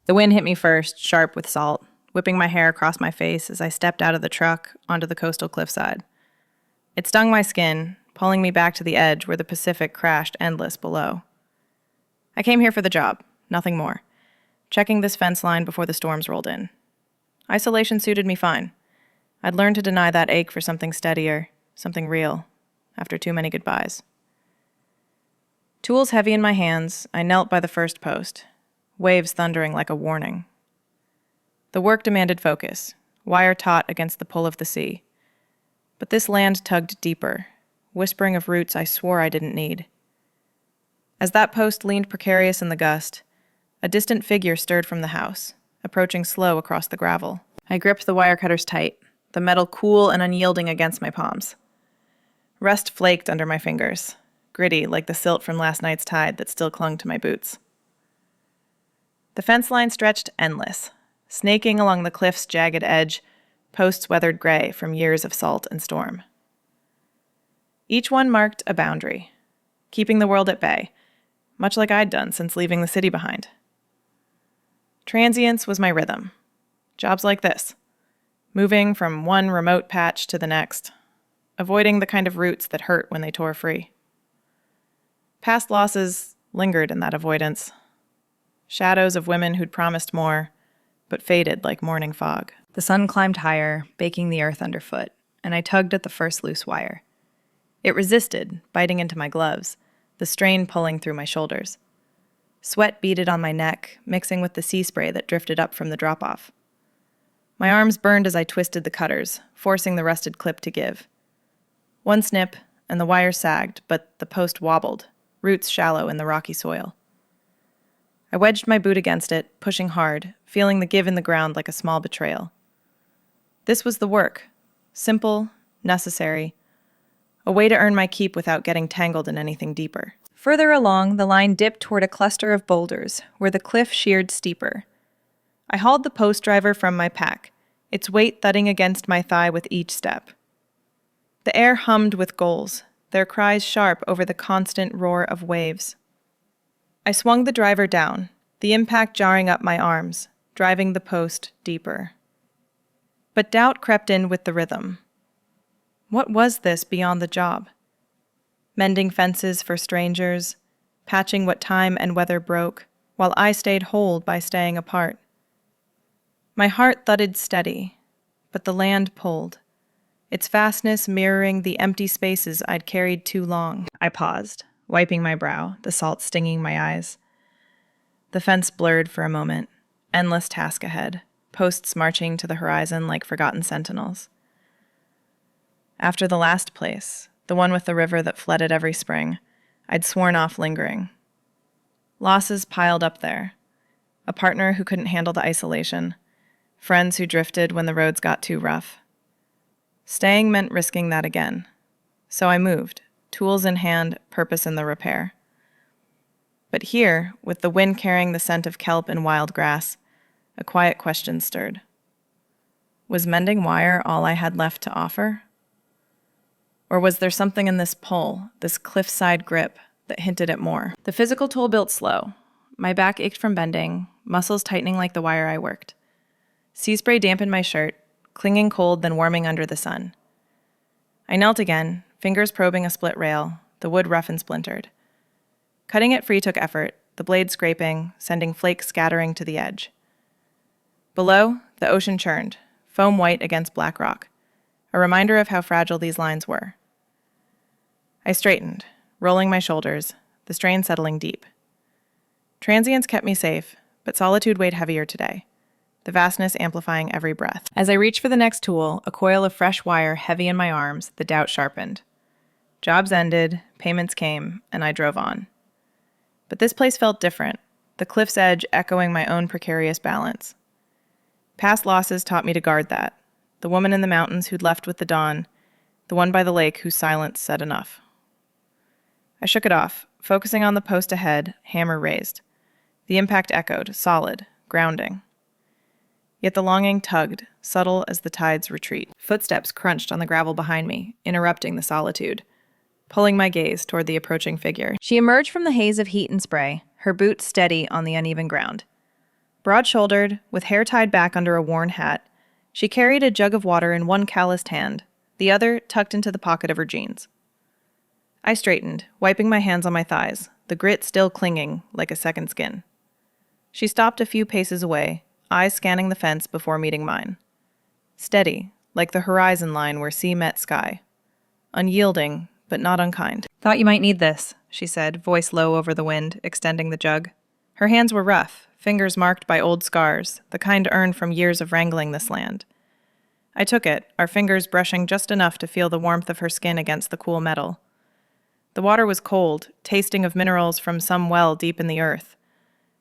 The wind hit me first, sharp with salt, whipping my hair across my face as I stepped out of the truck onto the coastal cliffside. It stung my skin, pulling me back to the edge where the Pacific crashed endless below. I came here for the job, nothing more, checking this fence line before the storms rolled in. Isolation suited me fine. I'd learned to deny that ache for something steadier, something real, after too many goodbyes. Tools heavy in my hands, I knelt by the first post, waves thundering like a warning. The work demanded focus, wire taut against the pull of the sea. But this land tugged deeper, whispering of roots I swore I didn't need. As that post leaned precarious in the gust, a distant figure stirred from the house, approaching slow across the gravel. I gripped the wire cutters tight, the metal cool and unyielding against my palms. Rust flaked under my fingers, gritty like the silt from last night's tide that still clung to my boots. The fence line stretched endless, snaking along the cliff's jagged edge, posts weathered gray from years of salt and storm. Each one marked a boundary, keeping the world at bay, much like I'd done since leaving the city behind. Transience was my rhythm. Jobs like this, moving from one remote patch to the next, avoiding the kind of roots that hurt when they tore free. Past losses lingered in that avoidance. Shadows of women who'd promised more, but faded like morning fog. The sun climbed higher, baking the earth underfoot, and I tugged at the first loose wire. It resisted, biting into my gloves, the strain pulling through my shoulders. Sweat beaded on my neck, mixing with the sea spray that drifted up from the drop-off. My arms burned as I twisted the cutters, forcing the rusted clip to give. One snip, and the wire sagged, but the post wobbled, roots shallow in the rocky soil. I wedged my boot against it, pushing hard, feeling the give in the ground like a small betrayal. This was the work. Simple, necessary. A way to earn my keep without getting tangled in anything deeper. Further along, the line dipped toward a cluster of boulders, where the cliff sheared steeper. I hauled the post driver from my pack, its weight thudding against my thigh with each step. The air hummed with gulls, their cries sharp over the constant roar of waves. I swung the driver down, the impact jarring up my arms, driving the post deeper. But doubt crept in with the rhythm. What was this beyond the job? Mending fences for strangers, patching what time and weather broke, while I stayed whole by staying apart. My heart thudded steady, but the land pulled, its vastness mirroring the empty spaces I'd carried too long. I paused, wiping my brow, the salt stinging my eyes. The fence blurred for a moment, endless task ahead, posts marching to the horizon like forgotten sentinels. After the last place, the one with the river that flooded every spring, I'd sworn off lingering. Losses piled up there. A partner who couldn't handle the isolation. Friends who drifted when the roads got too rough. Staying meant risking that again. So I moved, tools in hand, purpose in the repair. But here, with the wind carrying the scent of kelp and wild grass, a quiet question stirred. Was mending wire all I had left to offer? Or was there something in this pull, this cliffside grip, that hinted at more? The physical toll built slow. My back ached from bending, muscles tightening like the wire I worked. Sea spray dampened my shirt, clinging cold then warming under the sun. I knelt again, fingers probing a split rail, the wood rough and splintered. Cutting it free took effort, the blade scraping, sending flakes scattering to the edge. Below, the ocean churned, foam white against black rock, a reminder of how fragile these lines were. I straightened, rolling my shoulders, the strain settling deep. Transience kept me safe, but solitude weighed heavier today, the vastness amplifying every breath. As I reached for the next tool, a coil of fresh wire heavy in my arms, the doubt sharpened. Jobs ended, payments came, and I drove on. But this place felt different, the cliff's edge echoing my own precarious balance. Past losses taught me to guard that, the woman in the mountains who'd left with the dawn, the one by the lake whose silence said enough. I shook it off, focusing on the post ahead, hammer raised. The impact echoed, solid, grounding. Yet the longing tugged, subtle as the tide's retreat. Footsteps crunched on the gravel behind me, interrupting the solitude, pulling my gaze toward the approaching figure. She emerged from the haze of heat and spray, her boots steady on the uneven ground. Broad-shouldered, with hair tied back under a worn hat, she carried a jug of water in one calloused hand, the other tucked into the pocket of her jeans. I straightened, wiping my hands on my thighs, the grit still clinging like a second skin. She stopped a few paces away, eyes scanning the fence before meeting mine. Steady, like the horizon line where sea met sky. Unyielding, but not unkind. "Thought you might need this," she said, voice low over the wind, extending the jug. Her hands were rough, fingers marked by old scars, the kind earned from years of wrangling this land. I took it, our fingers brushing just enough to feel the warmth of her skin against the cool metal. The water was cold, tasting of minerals from some well deep in the earth.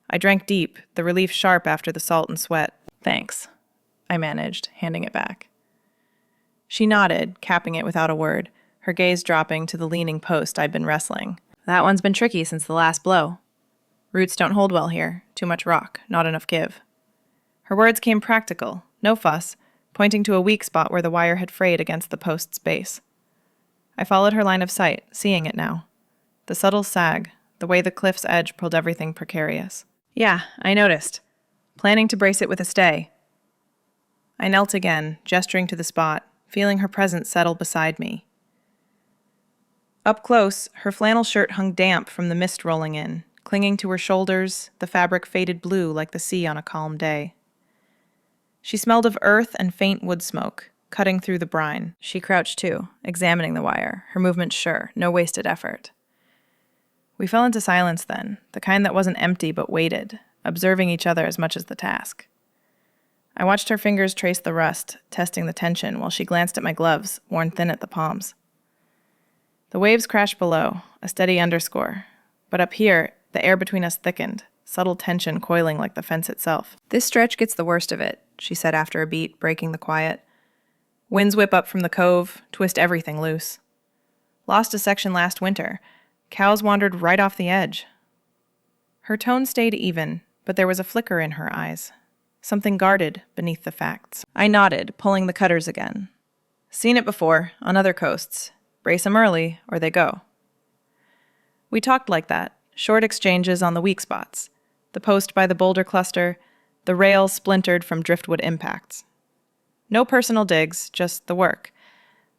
I drank deep, the relief sharp after the salt and sweat. "Thanks," I managed, handing it back. She nodded, capping it without a word, her gaze dropping to the leaning post I'd been wrestling. "That one's been tricky since the last blow. Roots don't hold well here, too much rock, not enough give." Her words came practical, no fuss, pointing to a weak spot where the wire had frayed against the post's base. I followed her line of sight, seeing it now. The subtle sag, the way the cliff's edge pulled everything precarious. "Yeah, I noticed. Planning to brace it with a stay." I knelt again, gesturing to the spot, feeling her presence settle beside me. Up close, her flannel shirt hung damp from the mist rolling in, clinging to her shoulders, the fabric faded blue like the sea on a calm day. She smelled of earth and faint wood smoke, cutting through the brine. She crouched too, examining the wire, her movements sure, no wasted effort. We fell into silence then, the kind that wasn't empty but weighted, observing each other as much as the task. I watched her fingers trace the rust, testing the tension, while she glanced at my gloves, worn thin at the palms. The waves crashed below, a steady underscore, but up here, the air between us thickened, subtle tension coiling like the fence itself. "This stretch gets the worst of it," she said after a beat, breaking the quiet. "Winds whip up from the cove, twist everything loose. Lost a section last winter. Cows wandered right off the edge." Her tone stayed even, but there was a flicker in her eyes, something guarded beneath the facts. I nodded, pulling the cutters again. "Seen it before, on other coasts. Brace 'em early, or they go." We talked like that, short exchanges on the weak spots, the post by the boulder cluster, the rail splintered from driftwood impacts. No personal digs, just the work,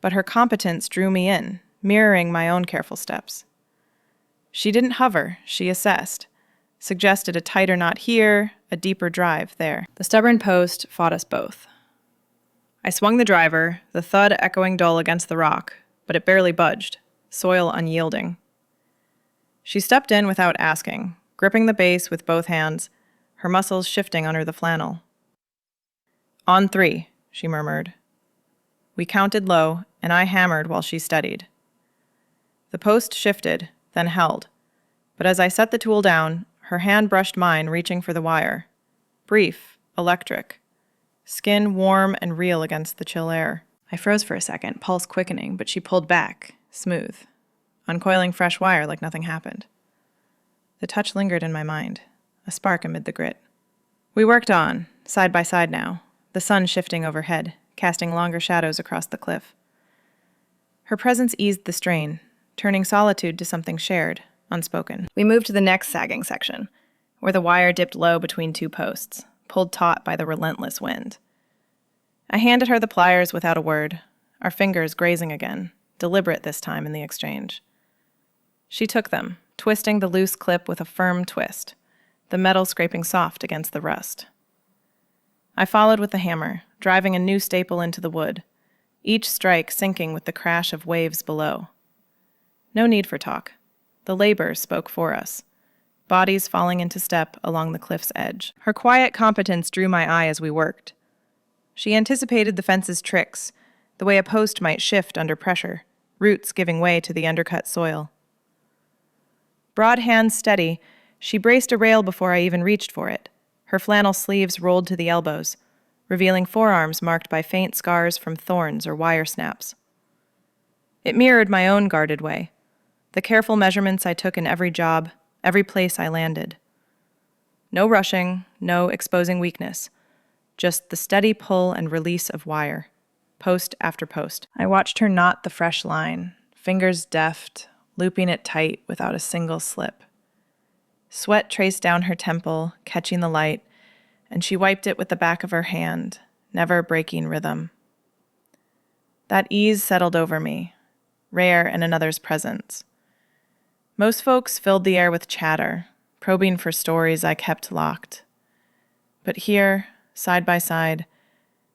but her competence drew me in, mirroring my own careful steps. She didn't hover, she assessed, suggested a tighter knot here, a deeper drive there. The stubborn post fought us both. I swung the driver, the thud echoing dull against the rock, but it barely budged, soil unyielding. She stepped in without asking, gripping the base with both hands, her muscles shifting under the flannel. "On 3, she murmured. We counted low, and I hammered while she studied. The post shifted, then held, but as I set the tool down, her hand brushed mine, reaching for the wire. Brief, electric, skin warm and real against the chill air. I froze for a second, pulse quickening, but she pulled back, smooth, uncoiling fresh wire like nothing happened. The touch lingered in my mind, a spark amid the grit. We worked on, side by side now, the sun shifting overhead, casting longer shadows across the cliff. Her presence eased the strain, turning solitude to something shared, unspoken. We moved to the next sagging section, where the wire dipped low between two posts, pulled taut by the relentless wind. I handed her the pliers without a word, our fingers grazing again, deliberate this time in the exchange. She took them, twisting the loose clip with a firm twist, the metal scraping soft against the rust. I followed with the hammer, driving a new staple into the wood, each strike sinking with the crash of waves below. No need for talk. The labor spoke for us, bodies falling into step along the cliff's edge. Her quiet competence drew my eye as we worked. She anticipated the fence's tricks, the way a post might shift under pressure, roots giving way to the undercut soil. Broad hands steady, she braced a rail before I even reached for it, her flannel sleeves rolled to the elbows, revealing forearms marked by faint scars from thorns or wire snaps. It mirrored my own guarded way, the careful measurements I took in every job, every place I landed. No rushing, no exposing weakness, just the steady pull and release of wire, post after post. I watched her knot the fresh line, fingers deft, looping it tight without a single slip. Sweat traced down her temple, catching the light, and she wiped it with the back of her hand, never breaking rhythm. That ease settled over me, rare in another's presence. Most folks filled the air with chatter, probing for stories I kept locked. But here, side by side,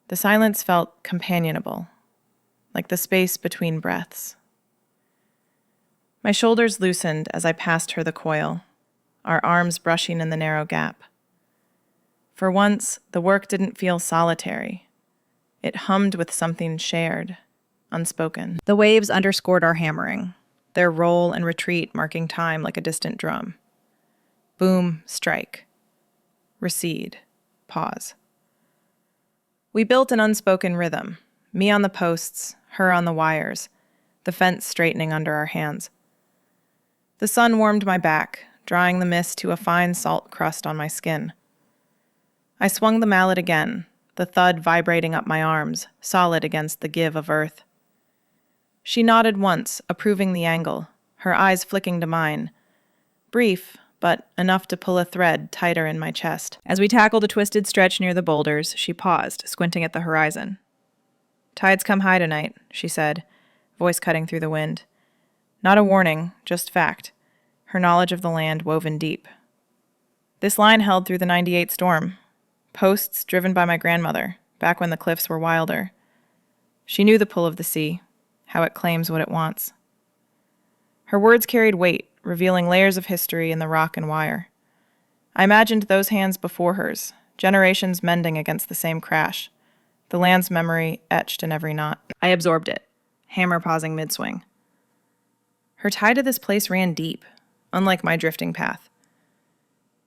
the silence felt companionable, like the space between breaths. My shoulders loosened as I passed her the coil, our arms brushing in the narrow gap. For once, the work didn't feel solitary. It hummed with something shared, unspoken. The waves underscored our hammering, their roll and retreat marking time like a distant drum. Boom, strike. Recede, pause. We built an unspoken rhythm, me on the posts, her on the wires, the fence straightening under our hands. The sun warmed my back, drawing the mist to a fine salt crust on my skin. I swung the mallet again, the thud vibrating up my arms, solid against the give of earth. She nodded once, approving the angle, her eyes flicking to mine. Brief, but enough to pull a thread tighter in my chest. As we tackled a twisted stretch near the boulders, she paused, squinting at the horizon. "Tides come high tonight," she said, voice cutting through the wind. Not a warning, just fact, her knowledge of the land woven deep. This line held through the '98 storm. Posts driven by my grandmother, back when the cliffs were wilder. She knew the pull of the sea, how it claims what it wants. Her words carried weight, revealing layers of history in the rock and wire. I imagined those hands before hers, generations mending against the same crash, the land's memory etched in every knot. I absorbed it, hammer pausing mid-swing. Her tie to this place ran deep, unlike my drifting path.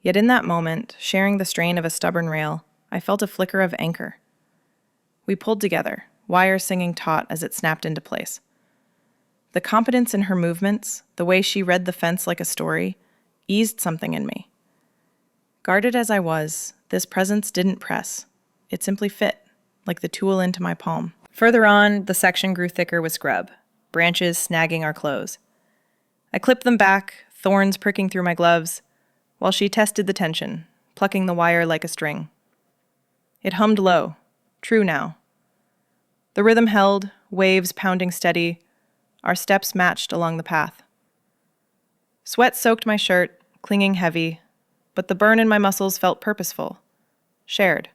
Yet in that moment, sharing the strain of a stubborn rail, I felt a flicker of anchor. We pulled together, wire singing taut as it snapped into place. The competence in her movements, the way she read the fence like a story, eased something in me. Guarded as I was, this presence didn't press. It simply fit, like the tool into my palm. Further on, the section grew thicker with scrub, branches snagging our clothes. I clipped them back, thorns pricking through my gloves, while she tested the tension, plucking the wire like a string. It hummed low, true now. The rhythm held, waves pounding steady, our steps matched along the path. Sweat soaked my shirt, clinging heavy, but the burn in my muscles felt purposeful, shared.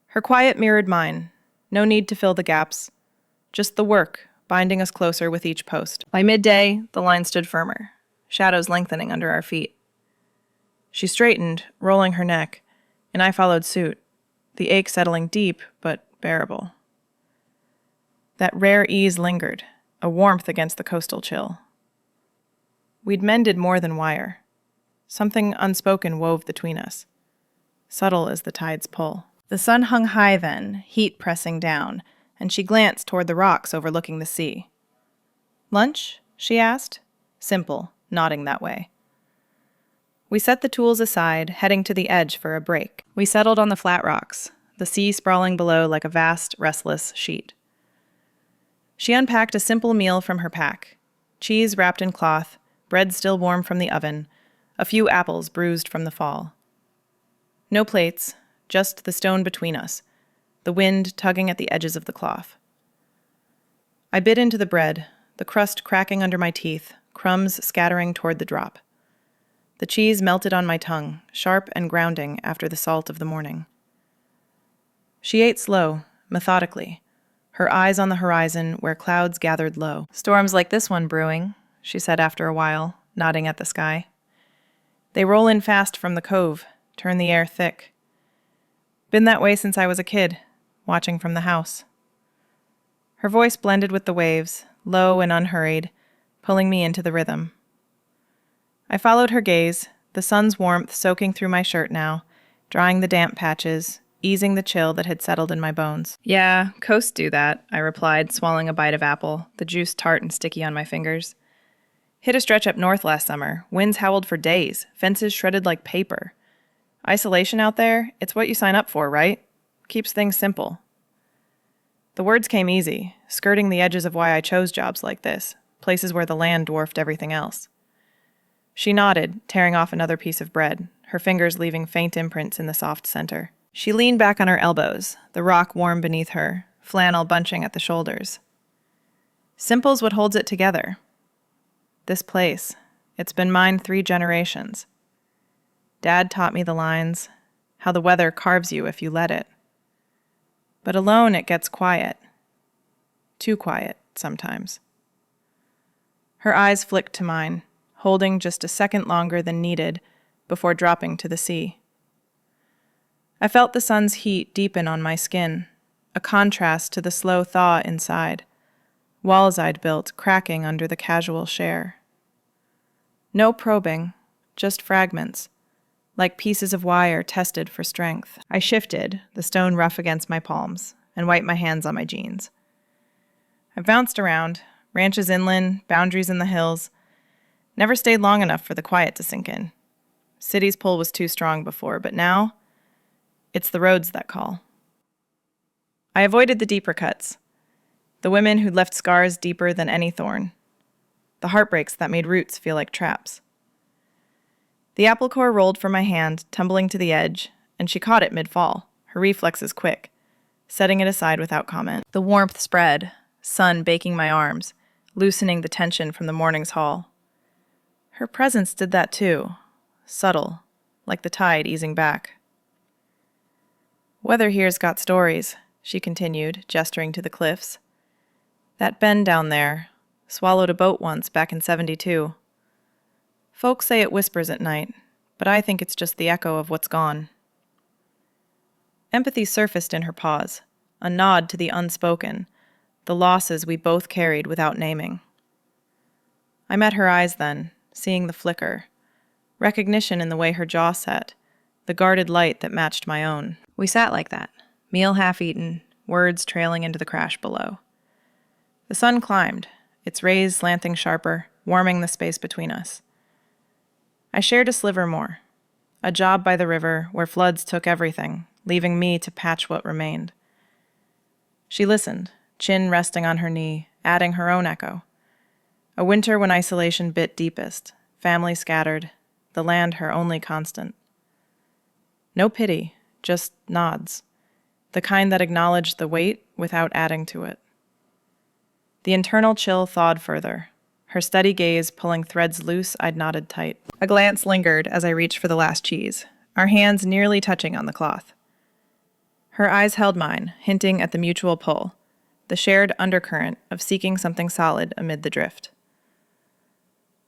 Her quiet mirrored mine, no need to fill the gaps, just the work binding us closer with each post. By midday, the line stood firmer, shadows lengthening under our feet. She straightened, rolling her neck, and I followed suit, the ache settling deep but bearable. That rare ease lingered, a warmth against the coastal chill. We'd mended more than wire. Something unspoken wove between us, subtle as the tide's pull. The sun hung high then, heat pressing down, and she glanced toward the rocks overlooking the sea. "Lunch?" she asked, simple, nodding that way. We set the tools aside, heading to the edge for a break. We settled on the flat rocks, the sea sprawling below like a vast, restless sheet. She unpacked a simple meal from her pack, cheese wrapped in cloth, bread still warm from the oven, a few apples bruised from the fall. No plates, just the stone between us, the wind tugging at the edges of the cloth. I bit into the bread, the crust cracking under my teeth, crumbs scattering toward the drop. The cheese melted on my tongue, sharp and grounding after the salt of the morning. She ate slow, methodically, her eyes on the horizon where clouds gathered low. "Storms like this one brewing," she said after a while, nodding at the sky. "They roll in fast from the cove, turn the air thick. Been that way since I was a kid, watching from the house." Her voice blended with the waves, low and unhurried, pulling me into the rhythm. I followed her gaze, the sun's warmth soaking through my shirt now, drying the damp patches, easing the chill that had settled in my bones. "Yeah, coasts do that," I replied, swallowing a bite of apple, the juice tart and sticky on my fingers. "Hit a stretch up north last summer. Winds howled for days, fences shredded like paper. Isolation out there, it's what you sign up for, right? Keeps things simple." The words came easy, skirting the edges of why I chose jobs like this, places where the land dwarfed everything else. She nodded, tearing off another piece of bread, her fingers leaving faint imprints in the soft center. She leaned back on her elbows, the rock warm beneath her, flannel bunching at the shoulders. Simple's what holds it together. This place, it's been mine 3 generations. Dad taught me the lines, how the weather carves you if you let it. But alone it gets quiet. Too quiet, sometimes. Her eyes flicked to mine, holding just a second longer than needed before dropping to the sea. I felt the sun's heat deepen on my skin, a contrast to the slow thaw inside, walls I'd built cracking under the casual share. No probing, just fragments, like pieces of wire tested for strength. I shifted, the stone rough against my palms, and wiped my hands on my jeans. I bounced around, ranches inland, boundaries in the hills. Never stayed long enough for the quiet to sink in. City's pull was too strong before, but now, it's the roads that call. I avoided the deeper cuts, the women who'd left scars deeper than any thorn, the heartbreaks that made roots feel like traps. The apple core rolled from my hand, tumbling to the edge, and she caught it mid-fall, her reflexes quick, setting it aside without comment. The warmth spread, sun baking my arms, loosening the tension from the morning's haul. Her presence did that too, subtle, like the tide easing back. Weather here's got stories, she continued, gesturing to the cliffs. That bend down there swallowed a boat once back in 72. Folks say it whispers at night, but I think it's just the echo of what's gone. Empathy surfaced in her pause, a nod to the unspoken, the losses we both carried without naming. I met her eyes then, seeing the flicker, recognition in the way her jaw set, the guarded light that matched my own. We sat like that, meal half-eaten, words trailing into the crash below. The sun climbed, its rays slanting sharper, warming the space between us. I shared a sliver more, a job by the river where floods took everything, leaving me to patch what remained. She listened, chin resting on her knee, adding her own echo. A winter when isolation bit deepest, family scattered, the land her only constant. No pity, just nods, the kind that acknowledged the weight without adding to it. The internal chill thawed further, her steady gaze pulling threads loose I'd knotted tight. A glance lingered as I reached for the last cheese, our hands nearly touching on the cloth. Her eyes held mine, hinting at the mutual pull, the shared undercurrent of seeking something solid amid the drift.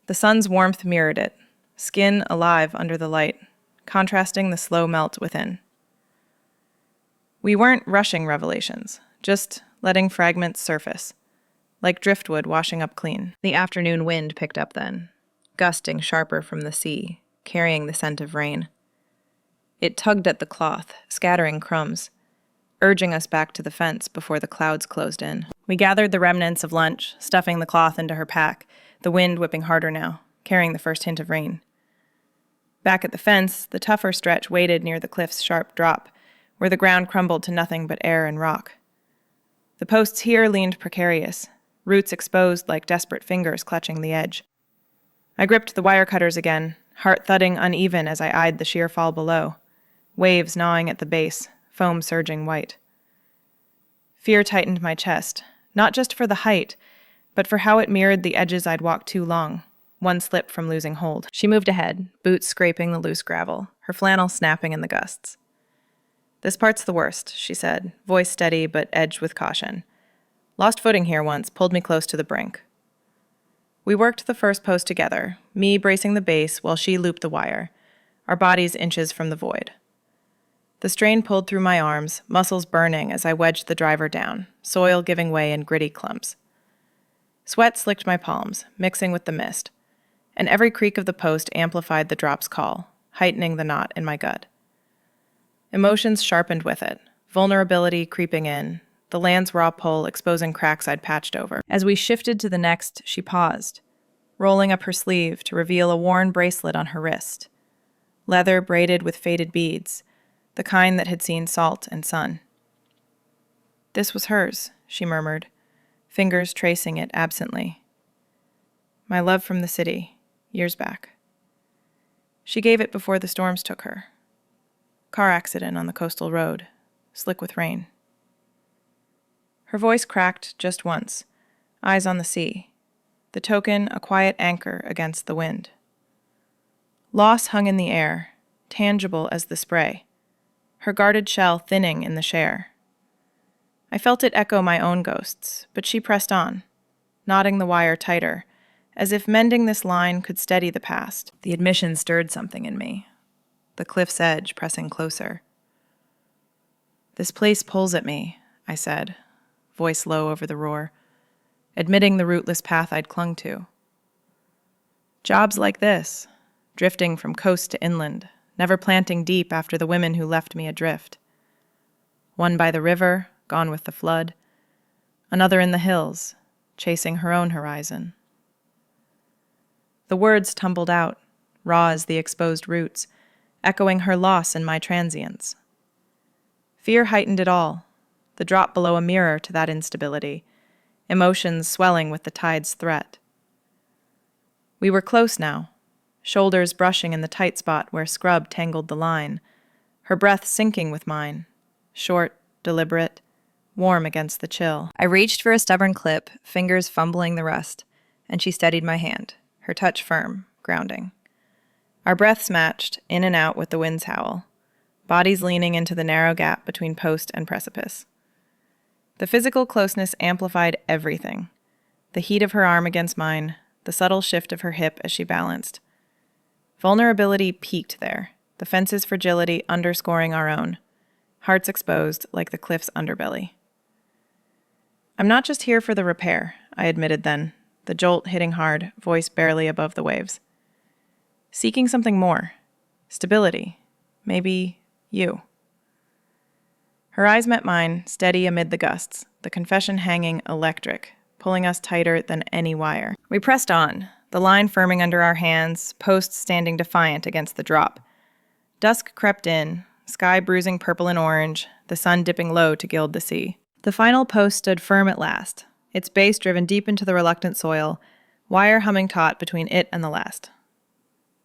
The sun's warmth mirrored it, skin alive under the light, contrasting the slow melt within. We weren't rushing revelations, just letting fragments surface, like driftwood washing up clean. The afternoon wind picked up then, gusting sharper from the sea, carrying the scent of rain. It tugged at the cloth, scattering crumbs, urging us back to the fence before the clouds closed in. We gathered the remnants of lunch, stuffing the cloth into her pack, the wind whipping harder now, carrying the first hint of rain. Back at the fence, the tougher stretch waited near the cliff's sharp drop, where the ground crumbled to nothing but air and rock. The posts here leaned precarious, roots exposed like desperate fingers clutching the edge. I gripped the wire cutters again, heart thudding uneven as I eyed the sheer fall below, waves gnawing at the base, foam surging white. Fear tightened my chest, not just for the height, but for how it mirrored the edges I'd walked too long, one slip from losing hold. She moved ahead, boots scraping the loose gravel, her flannel snapping in the gusts. "This part's the worst," she said, voice steady but edged with caution. "Lost footing here once, pulled me close to the brink." We worked the first post together, me bracing the base while she looped the wire, our bodies inches from the void. The strain pulled through my arms, muscles burning as I wedged the driver down, soil giving way in gritty clumps. Sweat slicked my palms, mixing with the mist, and every creak of the post amplified the drop's call, heightening the knot in my gut. Emotions sharpened with it, vulnerability creeping in, the land's raw pull exposing cracks I'd patched over. As we shifted to the next, she paused, rolling up her sleeve to reveal a worn bracelet on her wrist. Leather braided with faded beads, the kind that had seen salt and sun. "This was hers," she murmured, fingers tracing it absently. "My love from the city, years back." She gave it before the storms took her. Car accident on the coastal road, slick with rain. Her voice cracked just once, eyes on the sea, the token a quiet anchor against the wind. Loss hung in the air, tangible as the spray, her guarded shell thinning in the share. I felt it echo my own ghosts, but she pressed on, knotting the wire tighter, as if mending this line could steady the past. The admission stirred something in me, the cliff's edge pressing closer. "This place pulls at me," I said, voice low over the roar, admitting the rootless path I'd clung to. Jobs like this, drifting from coast to inland, never planting deep after the women who left me adrift. One by the river, gone with the flood. Another in the hills, chasing her own horizon. The words tumbled out, raw as the exposed roots, echoing her loss in my transience. Fear heightened it all, the drop below a mirror to that instability, emotions swelling with the tide's threat. We were close now, shoulders brushing in the tight spot where scrub tangled the line, her breath syncing with mine, short, deliberate, warm against the chill. I reached for a stubborn clip, fingers fumbling the rust, and she steadied my hand, her touch firm, grounding. Our breaths matched, in and out with the wind's howl, bodies leaning into the narrow gap between post and precipice. The physical closeness amplified everything. The heat of her arm against mine, the subtle shift of her hip as she balanced. Vulnerability peaked there, the fence's fragility underscoring our own, hearts exposed like the cliff's underbelly. "I'm not just here for the repair," I admitted then, the jolt hitting hard, voice barely above the waves. "Seeking something more. Stability. Maybe you." Her eyes met mine, steady amid the gusts, the confession hanging electric, pulling us tighter than any wire. We pressed on, the line firming under our hands, posts standing defiant against the drop. Dusk crept in, sky bruising purple and orange, the sun dipping low to gild the sea. The final post stood firm at last, its base driven deep into the reluctant soil, wire humming taut between it and the last.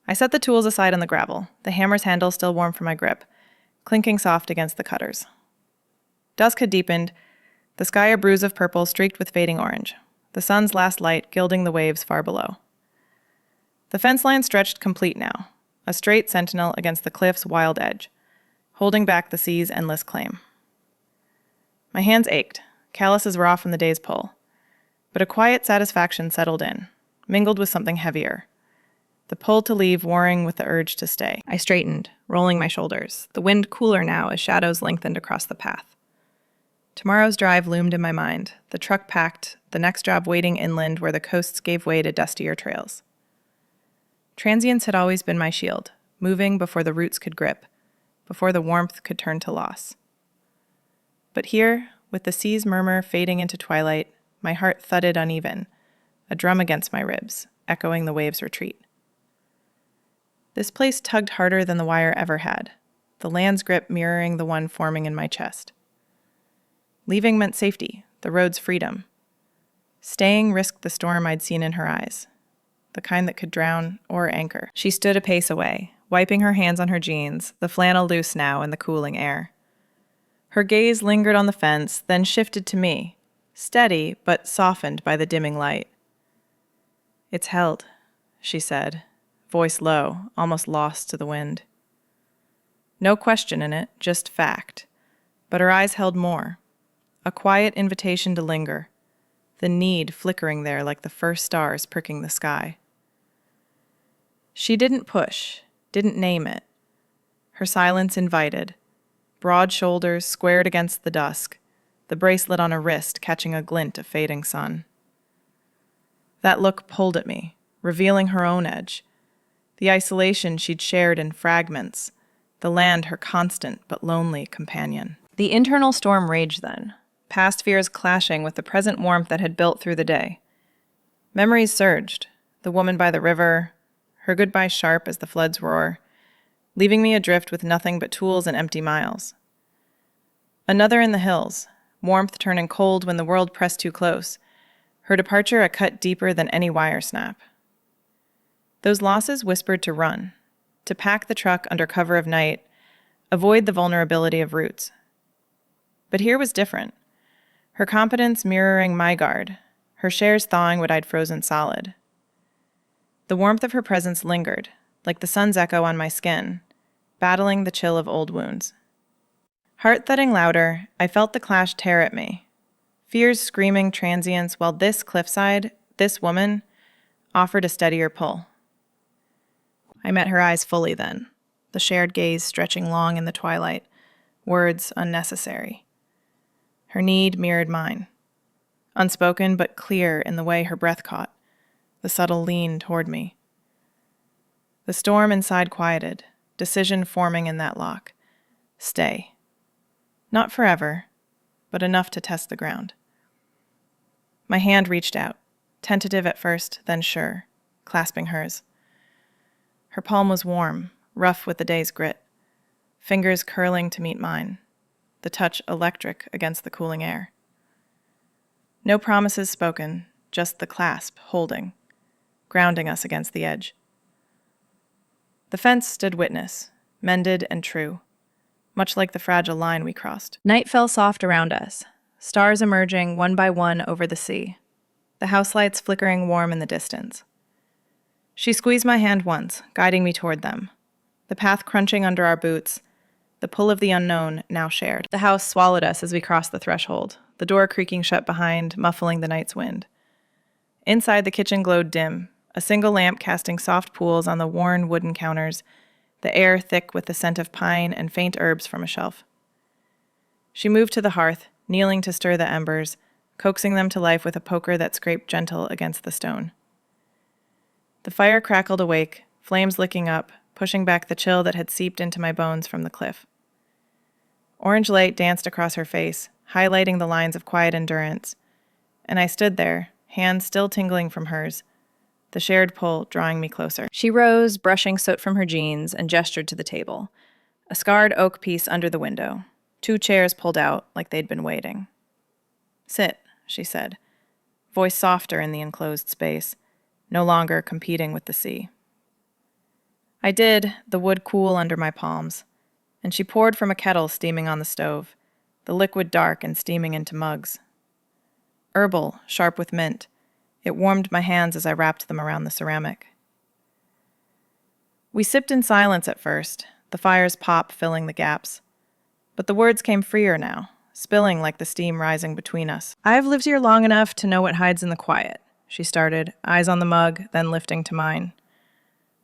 I set the tools aside on the gravel, the hammer's handle still warm for my grip, clinking soft against the cutters. Dusk had deepened, the sky a bruise of purple streaked with fading orange, the sun's last light gilding the waves far below. The fence line stretched complete now, a straight sentinel against the cliff's wild edge, holding back the sea's endless claim. My hands ached, calluses raw from the day's pull, but a quiet satisfaction settled in, mingled with something heavier. The pull to leave warring with the urge to stay. I straightened, rolling my shoulders, the wind cooler now as shadows lengthened across the path. Tomorrow's drive loomed in my mind, the truck packed, the next job waiting inland where the coasts gave way to dustier trails. Transience had always been my shield, moving before the roots could grip, before the warmth could turn to loss. But here, with the sea's murmur fading into twilight, my heart thudded uneven, a drum against my ribs, echoing the wave's retreat. This place tugged harder than the wire ever had, the land's grip mirroring the one forming in my chest. Leaving meant safety, the road's freedom. Staying risked the storm I'd seen in her eyes, the kind that could drown or anchor. She stood a pace away, wiping her hands on her jeans, the flannel loose now in the cooling air. Her gaze lingered on the fence, then shifted to me, steady but softened by the dimming light. "It's held," she said, voice low, almost lost to the wind. No question in it, just fact. But her eyes held more. A quiet invitation to linger, the need flickering there like the first stars pricking the sky. She didn't push, didn't name it. Her silence invited. Broad shoulders squared against the dusk, the bracelet on her wrist catching a glint of fading sun. That look pulled at me, revealing her own edge, the isolation she'd shared in fragments, the land her constant but lonely companion. The internal storm raged then, past fears clashing with the present warmth that had built through the day. Memories surged, the woman by the river, her goodbye sharp as the flood's roar, leaving me adrift with nothing but tools and empty miles. Another in the hills, warmth turning cold when the world pressed too close, her departure a cut deeper than any wire snap. Those losses whispered to run, to pack the truck under cover of night, avoid the vulnerability of roots. But here was different. Her competence mirroring my guard, her shares thawing what I'd frozen solid. The warmth of her presence lingered, like the sun's echo on my skin, battling the chill of old wounds. Heart thudding louder, I felt the clash tear at me. Fear's screaming transience, while this cliffside, this woman, offered a steadier pull. I met her eyes fully then, the shared gaze stretching long in the twilight, words unnecessary. Her need mirrored mine, unspoken but clear in the way her breath caught, the subtle lean toward me. The storm inside quieted, decision forming in that lock. Stay. Not forever, but enough to test the ground. My hand reached out, tentative at first, then sure, clasping hers. Her palm was warm, rough with the day's grit, fingers curling to meet mine, the touch electric against the cooling air. No promises spoken, just the clasp holding, grounding us against the edge. The fence stood witness, mended and true, much like the fragile line we crossed. Night fell soft around us, stars emerging one by one over the sea, the house lights flickering warm in the distance. She squeezed my hand once, guiding me toward them, the path crunching under our boots, the pull of the unknown now shared. The house swallowed us as we crossed the threshold, the door creaking shut behind, muffling the night's wind. Inside, the kitchen glowed dim, a single lamp casting soft pools on the worn wooden counters, the air thick with the scent of pine and faint herbs from a shelf. She moved to the hearth, kneeling to stir the embers, coaxing them to life with a poker that scraped gentle against the stone. The fire crackled awake, flames licking up, pushing back the chill that had seeped into my bones from the cliff. Orange light danced across her face, highlighting the lines of quiet endurance, and I stood there, hands still tingling from hers, the shared pull drawing me closer. She rose, brushing soot from her jeans, and gestured to the table, a scarred oak piece under the window, 2 chairs pulled out like they'd been waiting. Sit, she said, voice softer in the enclosed space, no longer competing with the sea. I did, the wood cool under my palms, and she poured from a kettle steaming on the stove, the liquid dark and steaming into mugs. Herbal, sharp with mint, it warmed my hands as I wrapped them around the ceramic. We sipped in silence at first, the fire's pop filling the gaps. But the words came freer now, spilling like the steam rising between us. I've lived here long enough to know what hides in the quiet, she started, eyes on the mug, then lifting to mine.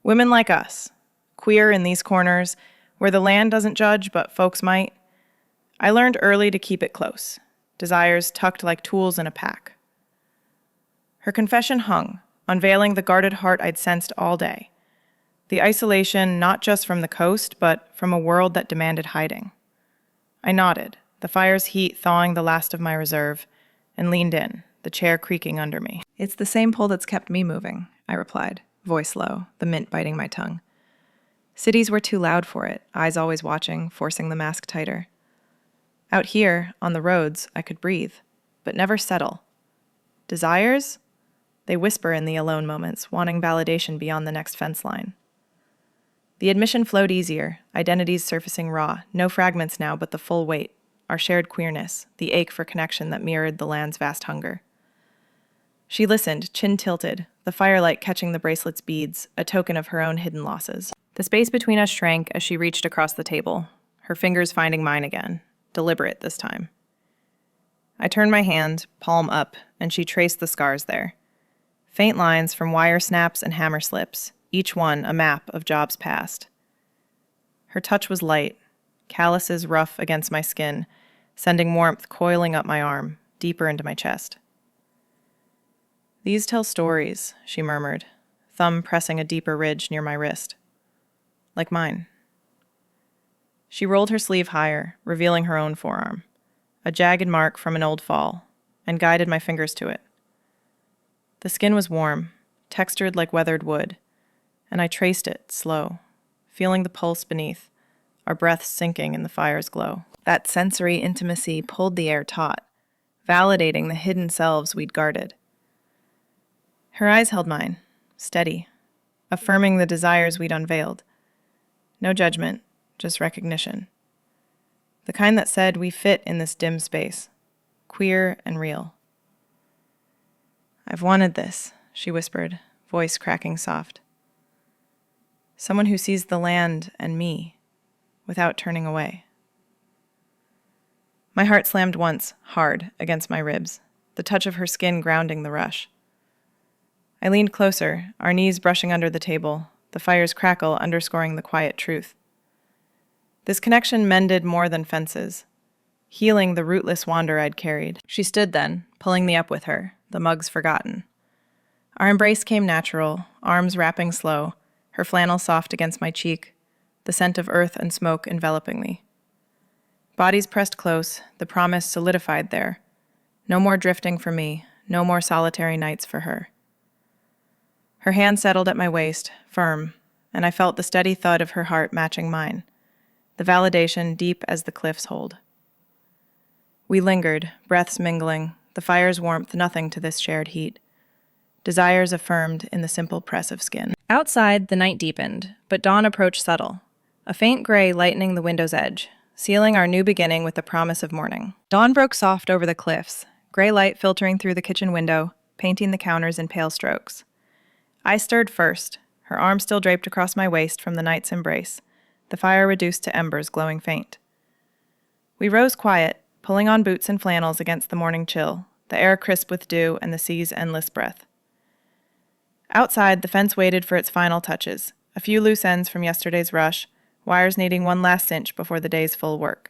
Women like us, queer in these corners, where the land doesn't judge but folks might. I learned early to keep it close, desires tucked like tools in a pack. Her confession hung, unveiling the guarded heart I'd sensed all day. The isolation not just from the coast, but from a world that demanded hiding. I nodded, the fire's heat thawing the last of my reserve, and leaned in, the chair creaking under me. It's the same pull that's kept me moving, I replied, voice low, the mint biting my tongue. Cities were too loud for it, eyes always watching, forcing the mask tighter. Out here, on the roads, I could breathe, but never settle. Desires? They whisper in the alone moments, wanting validation beyond the next fence line. The admission flowed easier, identities surfacing raw, no fragments now but the full weight, our shared queerness, the ache for connection that mirrored the land's vast hunger. She listened, chin tilted, the firelight catching the bracelet's beads, a token of her own hidden losses. The space between us shrank as she reached across the table, her fingers finding mine again, deliberate this time. I turned my hand, palm up, and she traced the scars there. Faint lines from wire snaps and hammer slips, each one a map of jobs past. Her touch was light, calluses rough against my skin, sending warmth coiling up my arm, deeper into my chest. These tell stories, she murmured, thumb pressing a deeper ridge near my wrist. Like mine. She rolled her sleeve higher, revealing her own forearm, a jagged mark from an old fall, and guided my fingers to it. The skin was warm, textured like weathered wood, and I traced it, slow, feeling the pulse beneath, our breaths sinking in the fire's glow. That sensory intimacy pulled the air taut, validating the hidden selves we'd guarded. Her eyes held mine, steady, affirming the desires we'd unveiled. No judgment, just recognition. The kind that said we fit in this dim space, queer and real. "I've wanted this," she whispered, voice cracking soft. Someone who sees the land and me without turning away. My heart slammed once, hard, against my ribs, the touch of her skin grounding the rush. I leaned closer, our knees brushing under the table, the fire's crackle underscoring the quiet truth. This connection mended more than fences, healing the rootless wander I'd carried. She stood then, pulling me up with her, the mugs forgotten. Our embrace came natural, arms wrapping slow, her flannel soft against my cheek, the scent of earth and smoke enveloping me. Bodies pressed close, the promise solidified there. No more drifting for me, no more solitary nights for her. Her hand settled at my waist, firm, and I felt the steady thud of her heart matching mine, the validation deep as the cliff's hold. We lingered, breaths mingling, the fire's warmth nothing to this shared heat. Desires affirmed in the simple press of skin. Outside, the night deepened, but dawn approached subtle, a faint gray lightening the window's edge, sealing our new beginning with the promise of morning. Dawn broke soft over the cliffs, gray light filtering through the kitchen window, painting the counters in pale strokes. I stirred first, her arm still draped across my waist from the night's embrace, the fire reduced to embers glowing faint. We rose quiet, pulling on boots and flannels against the morning chill, the air crisp with dew and the sea's endless breath. Outside, the fence waited for its final touches, a few loose ends from yesterday's rush, wires needing one last cinch before the day's full work.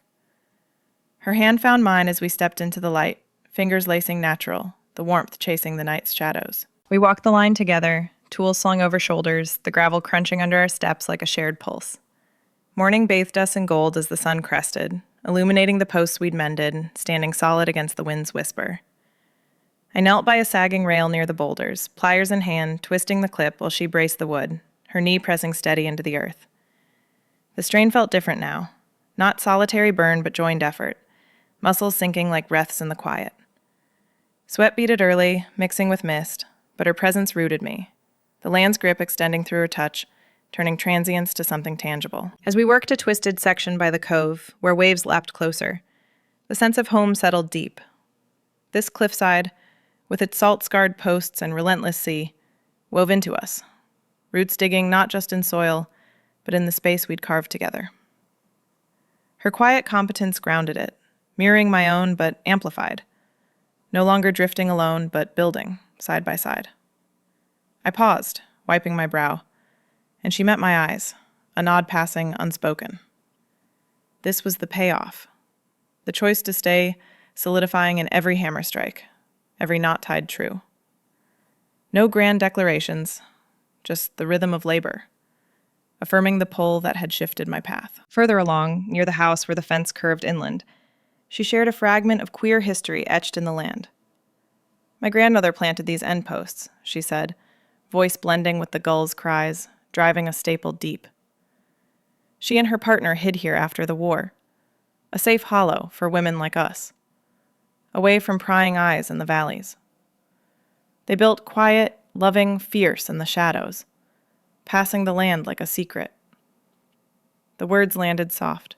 Her hand found mine as we stepped into the light, fingers lacing natural, the warmth chasing the night's shadows. We walked the line together, tools slung over shoulders, the gravel crunching under our steps like a shared pulse. Morning bathed us in gold as the sun crested, illuminating the posts we'd mended, standing solid against the wind's whisper. I knelt by a sagging rail near the boulders, pliers in hand, twisting the clip while she braced the wood, her knee pressing steady into the earth. The strain felt different now. Not solitary burn, but joined effort, muscles sinking like breaths in the quiet. Sweat beaded early, mixing with mist, but her presence rooted me, the land's grip extending through her touch, turning transience to something tangible. As we worked a twisted section by the cove, where waves lapped closer, the sense of home settled deep. This cliffside, with its salt-scarred posts and relentless sea, wove into us, roots digging not just in soil, but in the space we'd carved together. Her quiet competence grounded it, mirroring my own but amplified, no longer drifting alone but building, side by side. I paused, wiping my brow, and she met my eyes, a nod passing unspoken. This was the payoff, the choice to stay solidifying in every hammer strike, every knot tied true. No grand declarations, just the rhythm of labor, affirming the pull that had shifted my path. Further along, near the house where the fence curved inland, she shared a fragment of queer history etched in the land. "My grandmother planted these end posts," she said, voice blending with the gull's cries, driving a staple deep. She and her partner hid here after the war, a safe hollow for women like us, away from prying eyes in the valleys. They built quiet, loving, fierce in the shadows, passing the land like a secret. The words landed soft,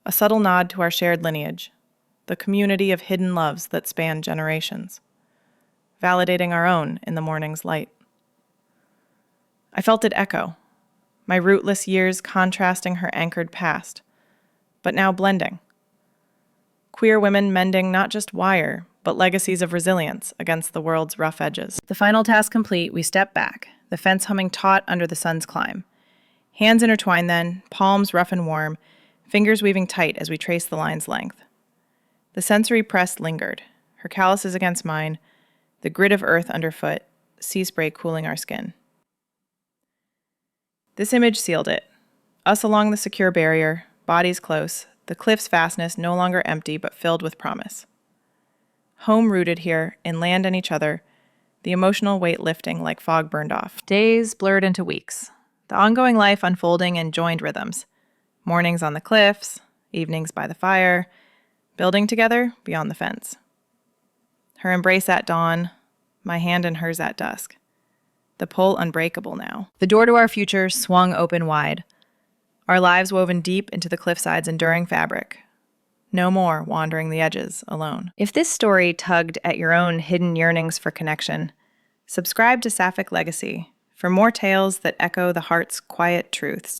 a subtle nod to our shared lineage, the community of hidden loves that span generations, validating our own in the morning's light. I felt it echo, my rootless years contrasting her anchored past, but now blending. Queer women mending not just wire, but legacies of resilience against the world's rough edges. The final task complete, we stepped back, the fence humming taut under the sun's climb. Hands intertwined then, palms rough and warm, fingers weaving tight as we traced the line's length. The sensory press lingered, her calluses against mine, the grit of earth underfoot, sea spray cooling our skin. This image sealed it. Us along the secure barrier, bodies close, the cliff's vastness no longer empty but filled with promise. Home rooted here, in land and each other, the emotional weight lifting like fog burned off. Days blurred into weeks, the ongoing life unfolding in joined rhythms. Mornings on the cliffs, evenings by the fire, building together beyond the fence. Her embrace at dawn, my hand in hers at dusk. The pull unbreakable now. The door to our future swung open wide. our lives woven deep into the cliffside's enduring fabric. No more wandering the edges alone. If this story tugged at your own hidden yearnings for connection, subscribe to Sapphic Legacy for more tales that echo the heart's quiet truths.